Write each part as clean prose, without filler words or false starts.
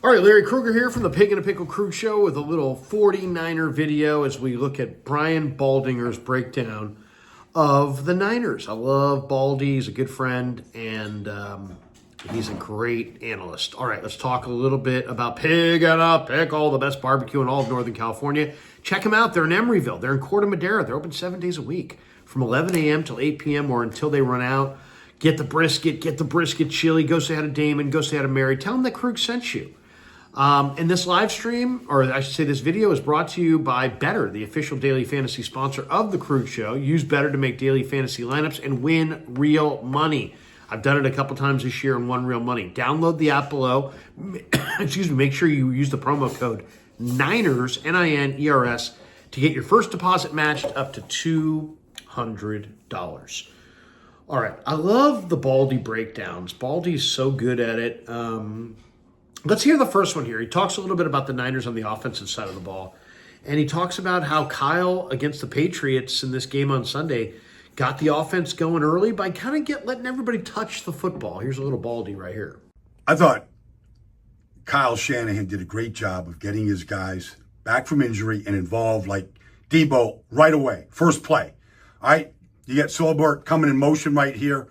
All right, Larry Krueger here from the Pig and a Pickle Crew Show with a little 49er video as we look at Brian Baldinger's breakdown of the Niners. I love Baldy. He's a good friend, and he's a great analyst. All right, let's talk a little bit about Pig and a Pickle, the best barbecue in all of Northern California. Check them out. They're in Emeryville. They're in Corte Madera. They're open 7 days a week from 11 a.m. till 8 p.m. or until they run out. Get the brisket chili. Go say hi to Damon. Go say hi to Mary. Tell them that Krug sent you. And this live stream, or I should say this video, is brought to you by Better, the official daily fantasy sponsor of The Krug Show. Use Better to make daily fantasy lineups and win real money. I've done it a couple times this year and won real money. Download the app below. Excuse me. Make sure you use the promo code NINERS, NINERS, to get your first deposit matched up to $200. All right. I love the Baldy breakdowns. Baldy's so good at it. Let's hear the first one here. He talks a little bit about the Niners on the offensive side of the ball. And he talks about how Kyle against the Patriots in this game on Sunday got the offense going early by kind of letting everybody touch the football. Here's a little Baldy right here. I thought Kyle Shanahan did a great job of getting his guys back from injury and involved, like Debo, right away. First play. All right? You get Solbert coming in motion right here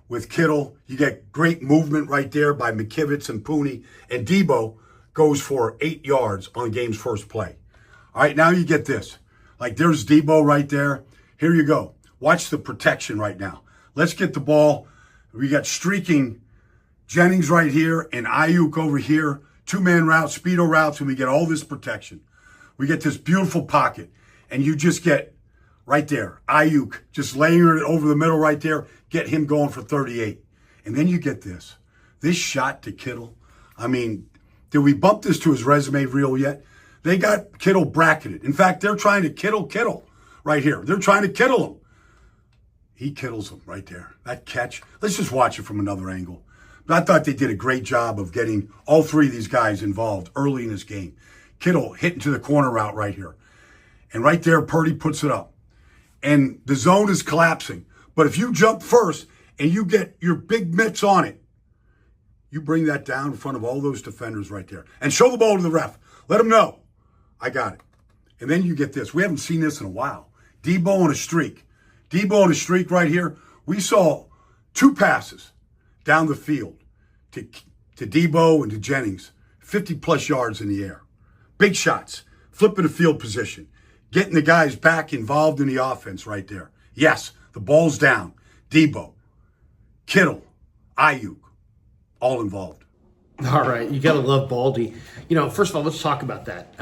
with Kittle. You get great movement right there by McKivitz and Pooney. And Debo goes for 8 yards on the game's first play. All right, now you get this. Like, there's Debo right there. Here you go. Watch the protection right now. Let's get the ball. We got streaking Jennings right here and Ayuk over here. Two-man routes, speedo routes, and we get all this protection. We get this beautiful pocket. And you just get right there, Ayuk, just laying it over the middle right there, get him going for 38. And then you get this shot to Kittle. I mean, did we bump this to his resume reel yet? They got Kittle bracketed. In fact, they're trying to Kittle right here. They're trying to Kittle him. He Kittles him right there. That catch. Let's just watch it from another angle. But I thought they did a great job of getting all three of these guys involved early in this game. Kittle hitting to the corner route right here. And right there, Purdy puts it up. And the zone is collapsing. But if you jump first and you get your big mitts on it, you bring that down in front of all those defenders right there. And show the ball to the ref. Let them know, I got it. And then you get this. We haven't seen this in a while. Debo on a streak. Debo on a streak right here. We saw 2 passes down the field to Debo and to Jennings. 50-plus yards in the air. Big shots. Flipping the field position. Getting the guys back involved in the offense right there. Yes, the ball's down. Debo, Kittle, Ayuk, all involved. All right, you got to love Baldy. You know, first of all, let's talk about that.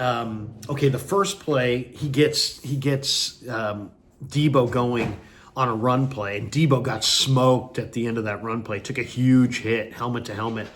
Okay, the first play, he gets Debo going on a run play, and Debo got smoked at the end of that run play. Took a huge hit, helmet to helmet.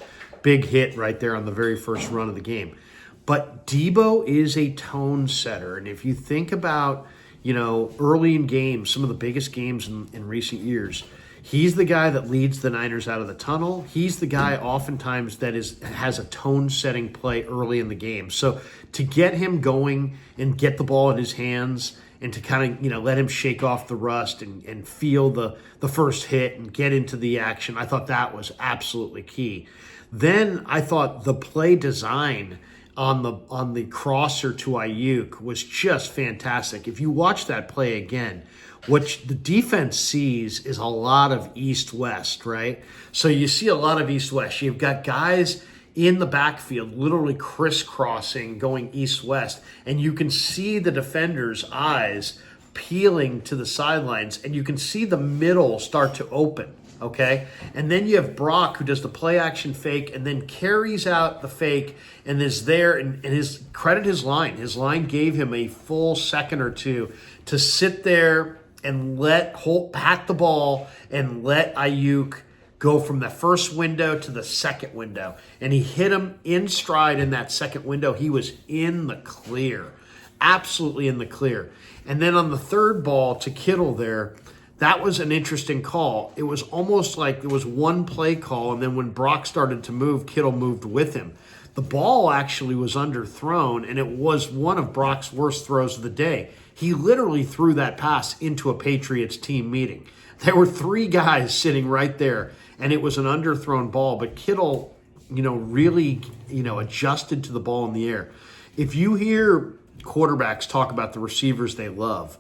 Big hit right there on the very first run of the game. But Debo is a tone setter. And if you think about, you know, early in games, some of the biggest games in recent years, he's the guy that leads the Niners out of the tunnel. He's the guy oftentimes that has a tone-setting play early in the game. So to get him going and get the ball in his hands and to kind of, you know, let him shake off the rust and feel the first hit and get into the action, I thought that was absolutely key. Then I thought the play design on the crosser to Ayuk was just fantastic. If you watch that play again, what the defense sees is a lot of east-west, right? So you see a lot of east-west. You've got guys in the backfield literally crisscrossing, going east-west, and you can see the defender's eyes peeling to the sidelines, and you can see the middle start to open. Okay, and then you have Brock, who does the play action fake and then carries out the fake and is there and his line. His line gave him a full second or two to sit there and let Holt pat the ball and let Ayuk go from the first window to the second window. And he hit him in stride in that second window. He was in the clear, absolutely in the clear. And then on the third ball to Kittle there, that was an interesting call. It was almost like it was one play call, and then when Brock started to move, Kittle moved with him. The ball actually was underthrown, and it was one of Brock's worst throws of the day. He literally threw that pass into a Patriots team meeting. There were 3 guys sitting right there, and it was an underthrown ball, but Kittle really, adjusted to the ball in the air. If you hear quarterbacks talk about the receivers they love,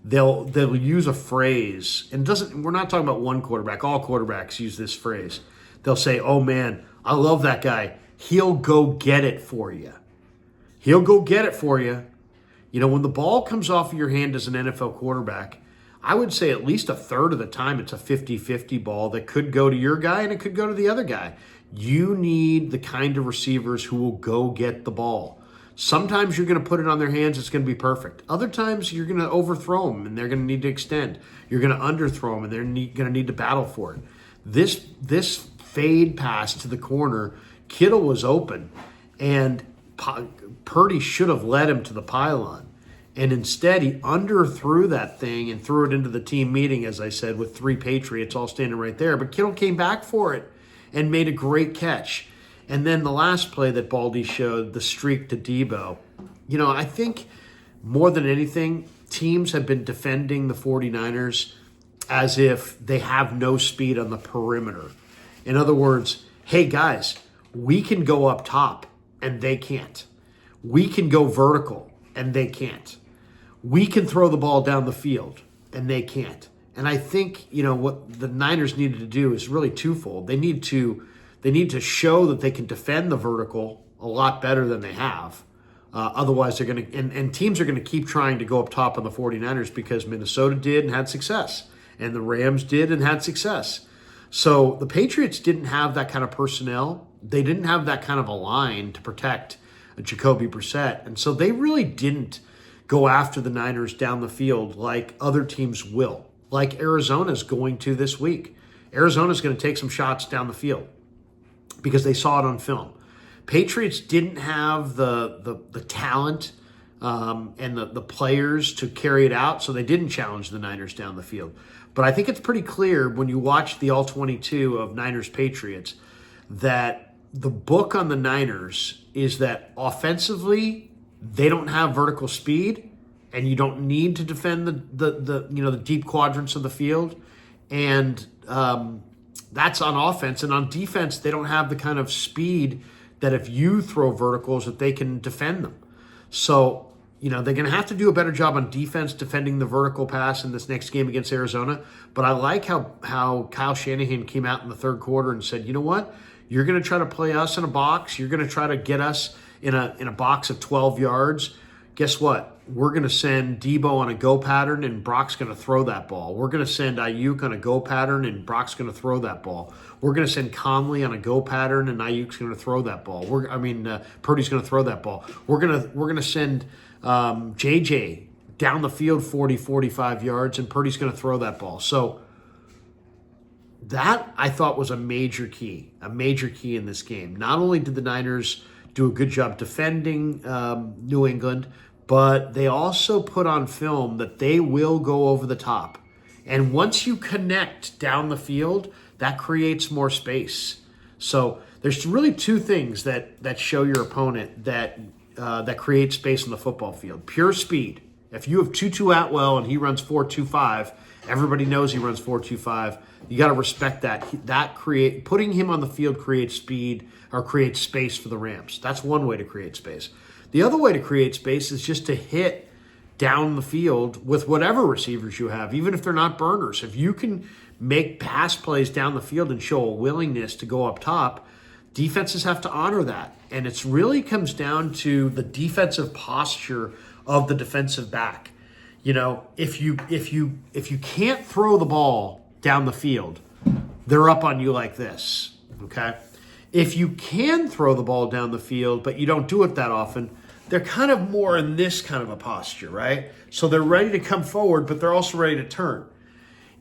they'll use a phrase, and we're not talking about one quarterback. All quarterbacks use this phrase. They'll say, "Oh man, I love that guy. He'll go get it for you. He'll go get it for you." When the ball comes off of your hand as an NFL quarterback, I would say at least a third of the time it's a 50-50 ball that could go to your guy and it could go to the other guy. You need the kind of receivers who will go get the ball. Sometimes you're going to put it on their hands, it's going to be perfect. Other times you're going to overthrow them and they're going to need to extend. You're going to underthrow them and they're going to need to battle for it. This fade pass to the corner, Kittle was open, and Purdy should have led him to the pylon. And instead, he underthrew that thing and threw it into the team meeting, as I said, with 3 Patriots all standing right there. But Kittle came back for it and made a great catch. And then the last play that Baldy showed, the streak to Debo. I think more than anything, teams have been defending the 49ers as if they have no speed on the perimeter. In other words, hey guys, we can go up top and they can't. We can go vertical and they can't. We can throw the ball down the field and they can't. And I think, what the Niners needed to do is really twofold. They need to show that they can defend the vertical a lot better than they have. Otherwise, they're going to, and teams are going to keep trying to go up top on the 49ers because Minnesota did and had success. And the Rams did and had success. So the Patriots didn't have that kind of personnel. They didn't have that kind of a line to protect Jacoby Brissett. And so they really didn't go after the Niners down the field like other teams will, like Arizona's going to this week. Arizona's going to take some shots down the field because they saw it on film. Patriots didn't have the talent and the players to carry it out, so they didn't challenge the Niners down the field. But I think it's pretty clear when you watch the All-22 of Niners-Patriots that the book on the Niners is that offensively they don't have vertical speed, and you don't need to defend the deep quadrants of the field, and that's on offense. And on defense, they don't have the kind of speed that if you throw verticals that they can defend them. So they're going to have to do a better job on defense defending the vertical pass in this next game against Arizona. But I like how Kyle Shanahan came out in the third quarter and said, you know what? You're going to try to play us in a box. You're going to try to get us in a box of 12 yards. Guess what? We're going to send Debo on a go pattern, and Brock's going to throw that ball. We're going to send Ayuk on a go pattern, and Brock's going to throw that ball. We're going to send Conley on a go pattern, and Ayuk's going to throw that ball. Purdy's going to throw that ball. We're going to send JJ down the field 40, 45 yards, and Purdy's going to throw that ball. So that, I thought, was a major key in this game. Not only did the Niners do a good job defending New England, but they also put on film that they will go over the top. And once you connect down the field, that creates more space. So there's really 2 things that show your opponent that create space on the football field. Pure speed. If you have Tutu Atwell and he runs 4.25, everybody knows he runs 4.25. You got to respect that. Putting him on the field creates speed or creates space for the Rams. That's one way to create space. The other way to create space is just to hit down the field with whatever receivers you have, even if they're not burners. If you can make pass plays down the field and show a willingness to go up top, defenses have to honor that. And it really comes down to the defensive posture of the defensive back. If you can't throw the ball down the field, they're up on you like this, okay? If you can throw the ball down the field, but you don't do it that often, they're kind of more in this kind of a posture, right? So they're ready to come forward, but they're also ready to turn.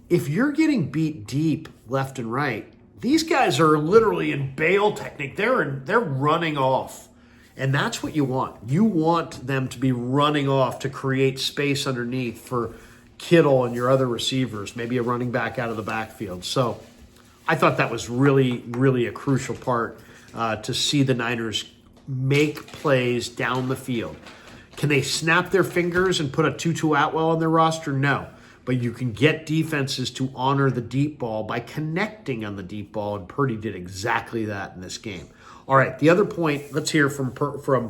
If you're getting beat deep left and right, these guys are literally in bail technique. They're running off. And that's what you want. You want them to be running off to create space underneath for Kittle and your other receivers, maybe a running back out of the backfield. So I thought that was really, really a crucial part to see the Niners make plays down the field. Can they snap their fingers and put a Tutu Atwell on their roster? No. But you can get defenses to honor the deep ball by connecting on the deep ball, and Purdy did exactly that in this game. All right, the other point, let's hear from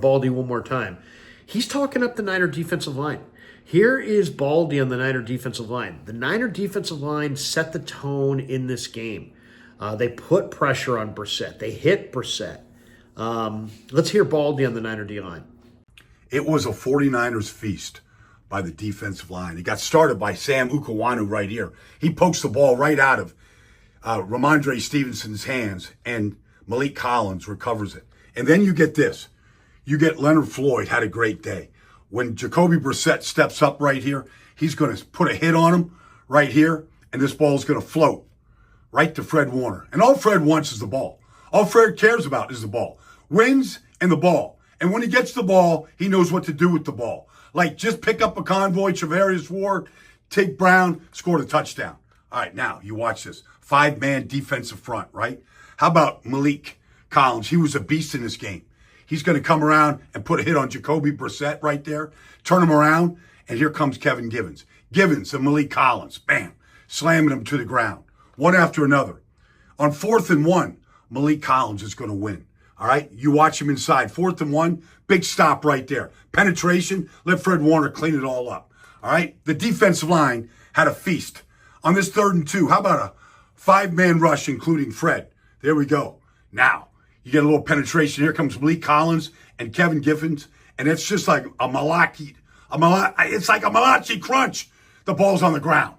Baldy one more time. He's talking up the Niner defensive line. Here is Baldy on the Niner defensive line. The Niner defensive line set the tone in this game. They put pressure on Brissett. They hit Brissett. Let's hear Baldy on the Niner D-line. It was a 49ers feast by the defensive line. It got started by Sam Ukawanu right here. He pokes the ball right out of Ramondre Stevenson's hands, and Malik Collins recovers it. And then you get this. You get Leonard Floyd had a great day. When Jacoby Brissett steps up right here, he's going to put a hit on him right here, and this ball is going to float right to Fred Warner. And all Fred wants is the ball. All Fred cares about is the ball. Wins and the ball. And when he gets the ball, he knows what to do with the ball. Like, just pick up a convoy, Travarius Ward, take Brown, score the touchdown. All right, now, you watch this. 5-man defensive front, right? How about Malik Collins? He was a beast in this game. He's going to come around and put a hit on Jacoby Brissett right there, turn him around, and here comes Kevin Givens. Givens and Malik Collins, bam, slamming him to the ground, one after another. On 4th and 1, Malik Collins is going to win. All right, you watch him inside. 4th and 1, big stop right there. Penetration, let Fred Warner clean it all up. All right, the defensive line had a feast. On this 3rd and 2, how about a 5-man rush, including Fred? There we go. Now, you get a little penetration. Here comes Malik Collins and Kevin Givens, and it's just like it's like a Malachi crunch. The ball's on the ground.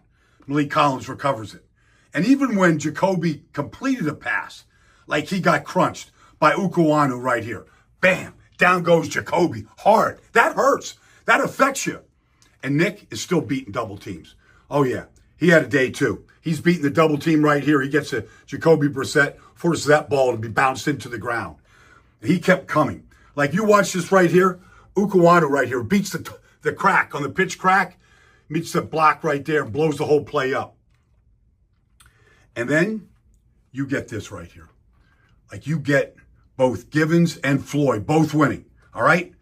Malik Collins recovers it. And even when Jacoby completed a pass, like he got crunched by Ukawanu right here, bam, down goes Jacoby. Hard. That hurts. That affects you. And Nick is still beating double teams. Oh, yeah. He had a day, too. He's beating the double team right here. He gets a Jacoby Brissett, forces that ball to be bounced into the ground. He kept coming. Like, you watch this right here. Ukawanu right here beats the crack on the pitch crack, meets the block right there, and blows the whole play up. And then you get this right here. Like, you get both Givens and Floyd both winning, all right?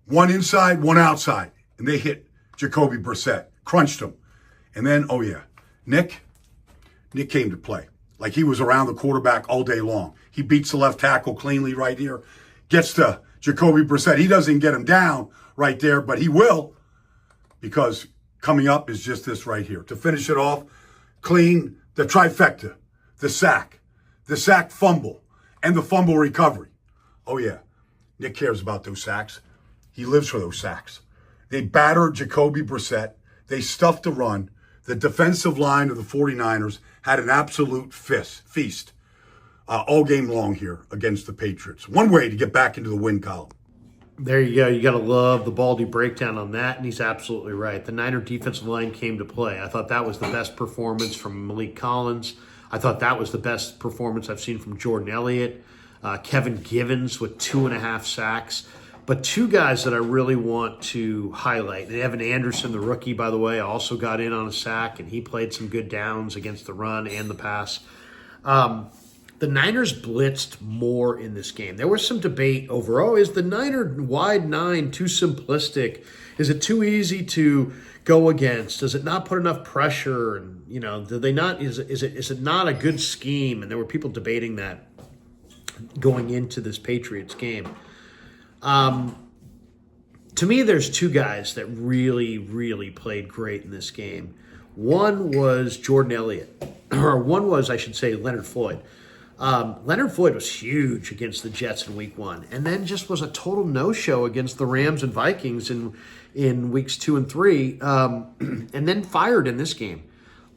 One inside, one outside. And they hit Jacoby Brissett, crunched him. And then, oh yeah, Nick came to play. Like, he was around the quarterback all day long. He beats the left tackle cleanly right here, gets to Jacoby Brissett. He doesn't get him down right there, but he will, because coming up is just this right here. To finish it off, clean, the trifecta, the sack fumble, and the fumble recovery. Oh yeah, Nick cares about those sacks. He lives for those sacks. They battered Jacoby Brissett. They stuffed the run. The defensive line of the 49ers had an absolute feast all game long here against the Patriots. One way to get back into the win column. There you go. You got to love the Baldy breakdown on that, and he's absolutely right. The Niner defensive line came to play. I thought that was the best performance from Malik Collins. I thought that was the best performance I've seen from Jordan Elliott. Kevin Givens with 2.5 sacks. But two guys that I really want to highlight, and Evan Anderson, the rookie, by the way, also got in on a sack, and he played some good downs against the run and the pass. The Niners blitzed more in this game. There was some debate over, is the Niner wide 9 too simplistic? Is it too easy to go against? Does it not put enough pressure? And, do they not? Is it not a good scheme? And there were people debating that going into this Patriots game. To me, there's two guys that really, really played great in this game. One was Jordan Elliott, or one was, I should say, Leonard Floyd. Leonard Floyd was huge against the Jets in week 1, and then just was a total no-show against the Rams and Vikings in weeks 2 and 3, and then fired in this game.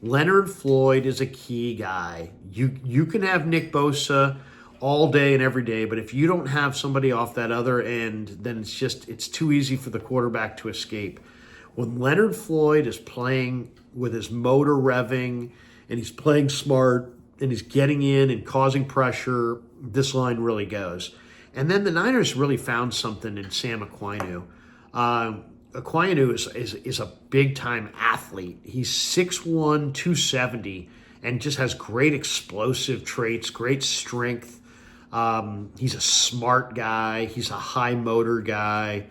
Leonard Floyd is a key guy. You can have Nick Bosa all day and every day, but if you don't have somebody off that other end, then it's too easy for the quarterback to escape. When Leonard Floyd is playing with his motor revving and he's playing smart and he's getting in and causing pressure, this line really goes. And then the Niners really found something in Sam Aquinu. Aquinu is a big-time athlete. He's 6'1", 270, and just has great explosive traits, great strength. He's a smart guy. He's a high motor guy.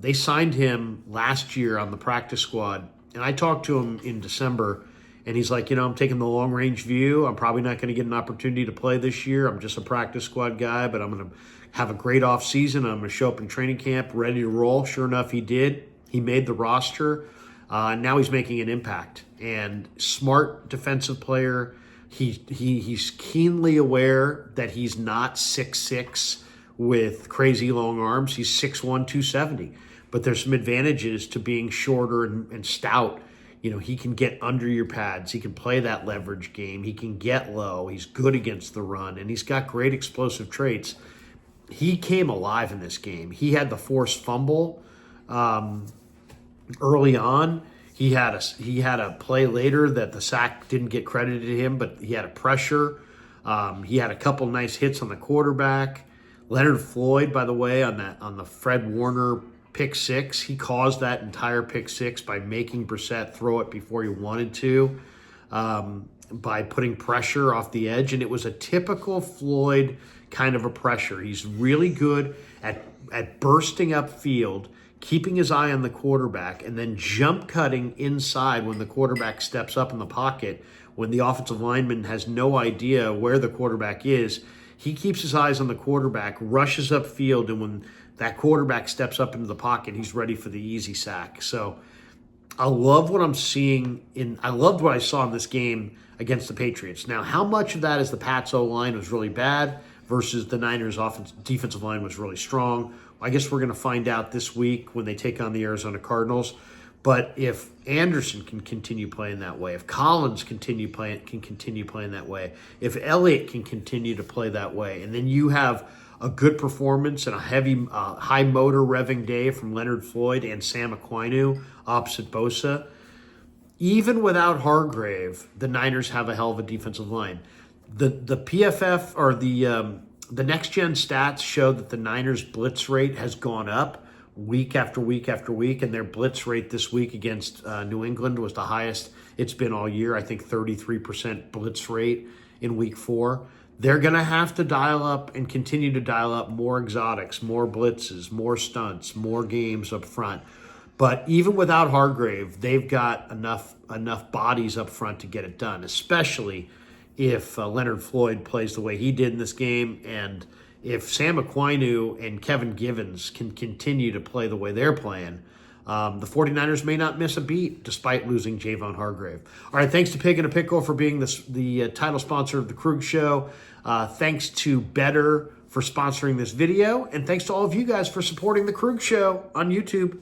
They signed him last year on the practice squad, and I talked to him in December, And he's like, I'm taking the long-range view. I'm probably not going to get an opportunity to play this year. I'm just a practice squad guy, but I'm going to have a great offseason. I'm going to show up in training camp ready to roll. Sure enough, he did. He made the roster. Now he's making an impact. And smart defensive player. He's keenly aware that he's not 6'6", with crazy long arms. He's 6'1", 270. But there's some advantages to being shorter and stout. He can get under your pads. He can play that leverage game. He can get low. He's good against the run, and he's got great explosive traits. He came alive in this game. He had the forced fumble early on. He had a play later that the sack didn't get credited to him, but he had a pressure. He had a couple nice hits on the quarterback. Leonard Floyd, by the way, on the Fred Warner pick six, he caused that entire pick six by making Brissett throw it before he wanted to, by putting pressure off the edge. And it was a typical Floyd kind of a pressure. He's really good at bursting upfield, keeping his eye on the quarterback, and then jump cutting inside when the quarterback steps up in the pocket. When the offensive lineman has no idea where the quarterback is, he keeps his eyes on the quarterback, rushes upfield, and when that quarterback steps up into the pocket, he's ready for the easy sack. So I love what I'm seeing I loved what I saw in this game against the Patriots. Now, how much of that is the Pats O-line was really bad versus the Niners defensive line was really strong? I guess we're going to find out this week when they take on the Arizona Cardinals. But if Anderson can continue playing that way, if Collins can continue playing that way, if Elliott can continue to play that way, and then you have a good performance and a heavy, high motor revving day from Leonard Floyd and Sam Aquinu opposite Bosa, even without Hargrave, the Niners have a hell of a defensive line. The PFF or the next gen stats show that the Niners blitz rate has gone up week after week after week, and their blitz rate this week against New England was the highest it's been all year. I think 33% blitz rate in week 4. They're going to have to dial up and continue to dial up more exotics, more blitzes, more stunts, more games up front. But even without Hargrave, they've got enough bodies up front to get it done, especially if Leonard Floyd plays the way he did in this game, and if Sam Aquinu and Kevin Givens can continue to play the way they're playing, the 49ers may not miss a beat despite losing Javon Hargrave. All right, thanks to Pig and a Pickle for being the title sponsor of the Krug Show. Thanks to Better for sponsoring this video, and thanks to all of you guys for supporting the Krug Show on YouTube.